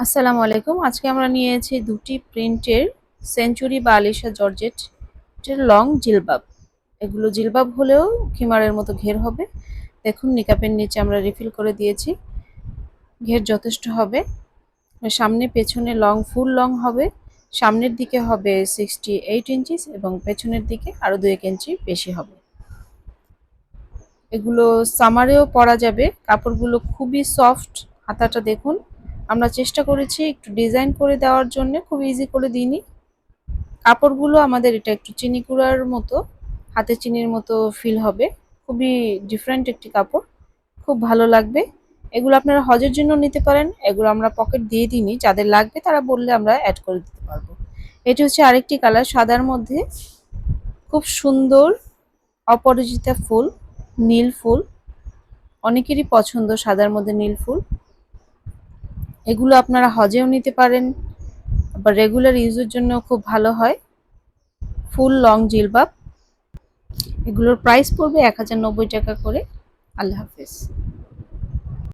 আসসালামু আলাইকুম। আজকে আমরা নিয়েছি দুটি প্রিন্টের সেঞ্চুরি বা আলিশা জর্জেটের লং জিলবাব। এগুলো জিলবাব হলেও খিমারের মতো ঘের হবে। দেখুন নিকাপের নিচে আমরা রিফিল করে দিয়েছি, ঘের যথেষ্ট হবে। সামনে পেছনে ফুল লং হবে। সামনের দিকে হবে 68 ইঞ্চিস এবং পেছনের দিকে আরো 2 ইঞ্চি বেশি হবে। এগুলো সামারেও পরা যাবে। কাপড়গুলো খুবই সফট। হাতাটা দেখুন, আমরা চেষ্টা করেছি একটু ডিজাইন করে দেওয়ার জন্য, খুব ইজি করে দিইনি। কাপড়গুলো আমাদের এটা একটু চিনি কুড়ার মতো, হাতে চিনির মতো ফিল হবে। খুবই ডিফারেন্ট একটি কাপড়, খুব ভালো লাগবে। এগুলো আপনারা হজের জন্য নিতে পারেন। এগুলো আমরা পকেট দিয়ে দিইনি, যাদের লাগবে তারা বললে আমরা অ্যাড করে দিতে পারবো। এটি হচ্ছে আরেকটি কালার, সাদার মধ্যে খুব সুন্দর অপরাজিতা ফুল, নীল ফুল। অনেকেরই পছন্দ সাদার মধ্যে নীল ফুল। এগুলো আপনারা হজেও নিতে পারেন, আবার রেগুলার ইউজের জন্য খুব ভালো হয়। Full long জিলবাব। এগুলোর প্রাইস পড়বে 1090 টাকা করে। আল্লাহ হাফেজ।